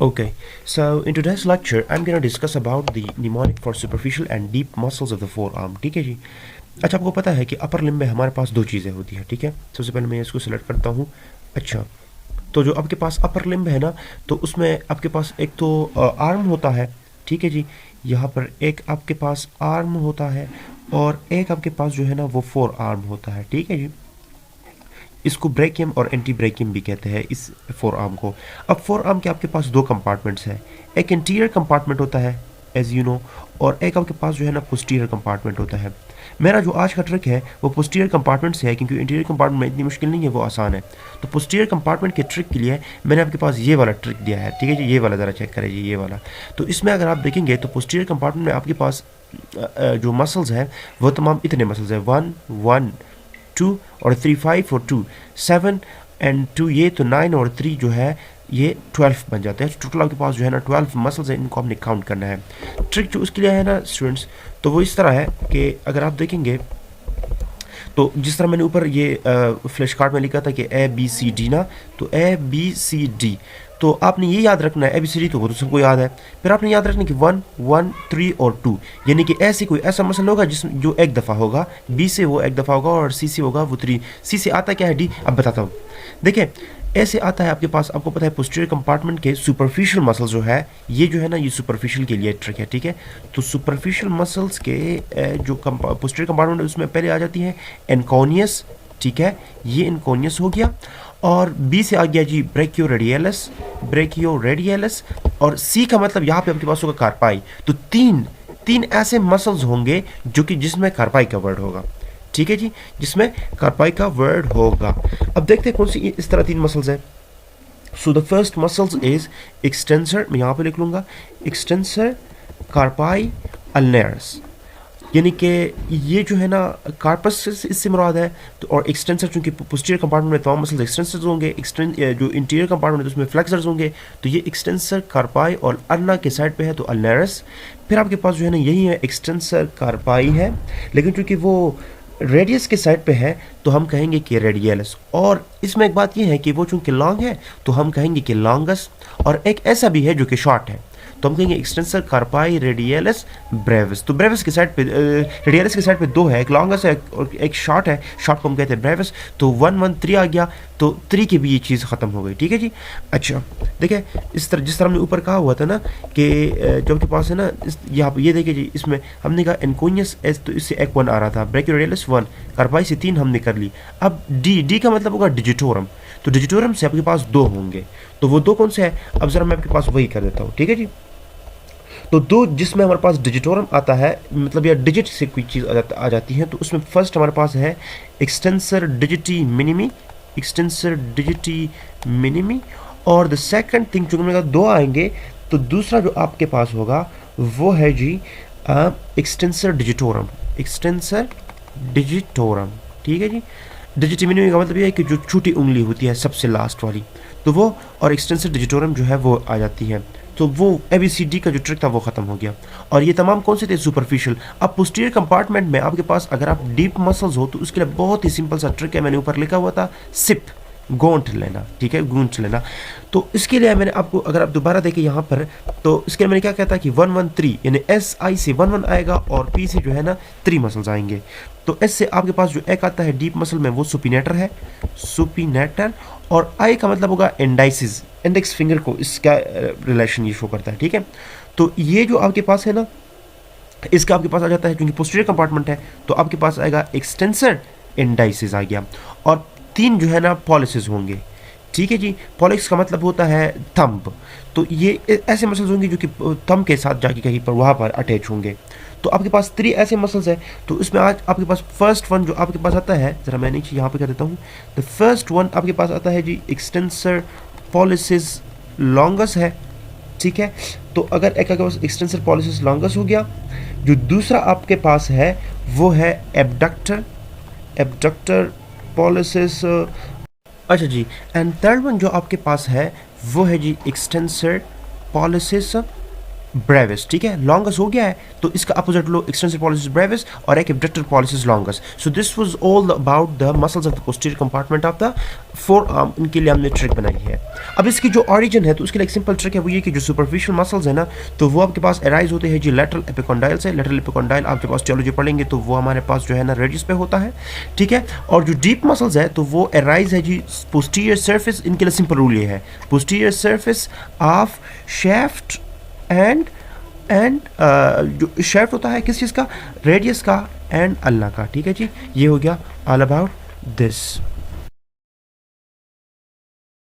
Okay, so in today's lecture, I'm going to discuss about the mnemonic for superficial and deep muscles of the forearm. ठीक है जी। अच्छा, आपको पता है कि अपर लिम्ब में हमारे पास दो चीज़ें होती हैं। ठीक है, सबसे पहले मैं इसको सिलेक्ट करता हूँ। अच्छा, तो जो आपके पास अपर लिम्ब है ना, तो उसमें आपके पास एक तो आर्म होता है। ठीक है जी, यहाँ पर एक आपके पास आर्म होता है और एक आपके पास जो है ना वो फोर आर्म होता है। ठीक है जी, इसको ब्रेकियम और एंटी ब्रेकियम भी कहते हैं इस फोर आर्म को। अब फोर आर्म के आपके पास दो कंपार्टमेंट्स हैं। एक इंटीरियर कंपार्टमेंट होता है एज यू नो, और एक आपके पास जो है ना पोस्टीरियर कंपार्टमेंट होता है। मेरा जो आज का ट्रिक है वो पोस्टीरियर कंपार्टमेंट से है, क्योंकि इंटीरियर कंपार्टमेंट में इतनी मुश्किल नहीं है, वो आसान है। तो पोस्टीरियर कंपार्टमेंट के ट्रिक के लिए मैंने आपके पास ये वाला ट्रिक दिया है। ठीक है जी, ये वाला ज़रा चेक करें जी, ये वाला। तो इसमें अगर आप देखेंगे तो पोस्टीरियर कंपार्टमेंट में आपके पास जो मसल्स हैं वो तमाम इतने मसल्स हैं, 1 1 2 और 3 5 और 2 7 एंड 2 ये, तो 9 और 3 जो है ये 12 बन जाते हैं। टोटल आपके पास जो है ना 12 मसल्स हैं, इनको हमने काउंट करना है। ट्रिक जो उसके लिए है ना स्टूडेंट्स, तो वो इस तरह है कि अगर आप देखेंगे तो जिस तरह मैंने ऊपर ये फ्लैश कार्ड में लिखा था कि ABCD ना, तो ABCD, तो आपने ये याद रखना है। ABCD तो वो तो सबको याद है। फिर आपने याद रखना कि 1 1 3 और 2, यानी कि ऐसी कोई ऐसा मसल होगा जिसमें जो एक दफ़ा होगा, B से वो एक दफ़ा होगा और C से होगा वो 3। C से आता क्या है D, अब बताता हूँ। देखिए, ऐसे आता है आपके पास, आपको पता है पोस्टीरियर कंपार्टमेंट के सुपरफिशियल मसल्स जो है, ये जो है ना ये सुपरफिशियल के लिए ट्रिक है। ठीक है, तो सुपरफिशियल मसल्स के जो पोस्टीरियर कंपार्टमेंट है उसमें पहले आ जाती है एनकोनियस। ठीक है, ये एनकोनियस हो गया, और बी से आ गया जी ब्रेकियोरेडियलिस, ब्रेकियोरेडियलिस, और सी का मतलब यहाँ पे आपके पास होगा कार्पाई। तो तीन ऐसे मसल्स होंगे जो कि जिसमें कार्पाई का वर्ड होगा। ठीक है जी, जिसमें कार्पाई का वर्ड होगा। अब देखते हैं कौन सी इस तरह तीन मसल्स हैं। So the first muscles is extensor, मैं यहाँ पे लिख लूँगा एक्सटेंसर कार्पाई अल्नरस, यानी कि ये जो है ना कार्पस इससे मुराद है। तो और एक्सटेंसर, चूंकि पोस्टीरियर कंपार्टमेंट में तमाम मसल्स एक्सटेंसर्स होंगे, जो इंटीरियर कंपार्टमेंट है उसमें फ्लेक्सर्स होंगे, तो ये एक्सटेंसर कार्पाई और अल्ना के साइड पे है तो अल्नरस। फिर आपके पास जो है ना यही है एक्सटेंसर कार्पाई है, लेकिन चूंकि वो रेडियस के साइड पे है तो हम कहेंगे कि रेडियलिस। और इसमें एक बात यह है कि वो चूंकि लॉन्ग है तो हम कहेंगे कि लॉन्गस, और एक ऐसा भी है जो कि शॉर्ट है तो हम कहेंगे एक्सटेंसर कार्पाई रेडियलिस ब्रेविस। तो ब्रेविस के साइड पे रेडियलिस के साइड पे दो है, एक लॉन्गस है और एक शॉर्ट है। शॉर्ट को हम कहते हैं ब्रेविस। तो 1 1 3 आ गया, तो 3 की भी ये चीज़ ख़त्म हो गई। ठीक है जी। अच्छा, देखिए इस तरह जिस तरह हमने ऊपर कहा हुआ था ना कि जो आपके पास है ना यहाँ ये देखिए जी, इसमें हमने कहा एनकोनियस एस, तो इससे एक 1 आ रहा था, ब्रेकियोरेडियलिस 1, कार्पाई से 3 हमने कर ली। अब डी का मतलब होगा डिजिटोरम, तो डिजिटोरम से आपके पास 2 होंगे। तो वो 2 कौन से हैं, अब ज़रा मैं आपके पास वही कर देता हूँ। ठीक है जी, तो 2 जिसमें हमारे पास डिजिटोरम आता है, मतलब या डिजिट से कोई चीज़ आ जाती है, तो उसमें फर्स्ट हमारे पास है एक्सटेंसर डिजिटी मिनिमी, एक्सटेंसर डिजिटी मिनिमी। और द सेकंड थिंग, जो मैंने कहा 2 आएंगे, तो दूसरा जो आपके पास होगा वो है जी एक्सटेंसर डिजिटोरम, एक्सटेंसर डिजिटोरम। ठीक है जी, डिजिटी मिनिमी का मतलब ये है कि जो छोटी उंगली होती है सबसे लास्ट वाली, तो वो, और एक्सटेंसर डिजिटोरम जो है वो आ जाती है। तो वो ABCD का जो ट्रिक था वो खत्म हो गया। और ये तमाम कौन से थे, सुपरफिशियल। अब पोस्टीरियर कंपार्टमेंट में आपके पास अगर आप डीप मसल्स हो तो उसके लिए बहुत ही सिंपल सा ट्रिक है, मैंने ऊपर लिखा हुआ था सिप, गूंथ लेना। ठीक है, गूंथ लेना। तो इसके लिए मैंने आपको, अगर आप दोबारा देखें यहाँ पर, तो इसके लिए मैंने क्या कहता कि 1 1 3, यानी SI से 1 1 आएगा और P से जो है ना 3 मसल्स आएंगे। तो S से आपके पास जो एक आता है डीप मसल में वो सुपिनेटर है, सुपिनेटर। और I का मतलब होगा इंडाइसिस, इंडेक्स फिंगर को इसका रिलेशन ये शो करता है। ठीक है, तो ये जो आपके पास है ना, इसका आपके पास आ जाता है, क्योंकि पोस्टीरियर कंपार्टमेंट है तो आपके पास आएगा एक्सटेंसर इंडाइसिस आ गया, और 3 जो है ना पॉलिसिस होंगे। ठीक है जी, पॉलिक्स का मतलब होता है थंब। तो ये ऐसे मसल्स होंगे जो कि थंब के साथ जाके कहीं पर वहाँ पर अटैच होंगे। तो आपके पास 3 ऐसे मसल्स हैं। तो इसमें आज आपके पास फर्स्ट वन जो आपके पास आता है, ज़रा मैं नीचे यहाँ पे कर देता हूँ, द फर्स्ट वन आपके पास आता है जी एक्सटेंसर पॉलिसिस लॉन्गस है। ठीक है, तो अगर एक आपके पास एक्सटेंसर पॉलिसिस लॉन्गस हो गया, जो दूसरा आपके पास है वो है एबडक्टर, एबडक्टर पॉलिसिस। अच्छा जी, एंड थर्ड वन जो आपके पास है वो है जी एक्सटेंसर पॉलिसिस ब्रेविस, ठीक है, लॉन्गस हो गया है, तो इसका अपोजिट लो एक्सटेंसिव पॉलिसिस ब्रेविस और एक abductor pollicis longus. So this was all about the muscles of the posterior compartment of the forearm. इनके लिए हमने ट्रिक बनाई है। अब इसकी जो ऑरिजिन है तो उसके लिए एक सिंपल ट्रिक है, वो ये कि जो सुपरफिशियल मसल्स है ना, तो वो आपके पास अराइज होते हैं जी लेटरल एपिकोंडाइल से। लेटरल एपिकोंडाइल आपके पास चलो जो पढ़ेंगे तो वो हमारे पास जो है ना रेडियस पे होता है, ठीक है। और जो डीप मसल्स है तो वो अराइज है जी पोस्टीरियर सरफेस। इनके लिए सिंपल रूल ये है, posterior surface of shaft and जो शेफ्ट होता है किस चीज़ का, रेडियस का एंड अल्लाह का, ठीक है जी। ये हो गया ऑल अबाउट दिस।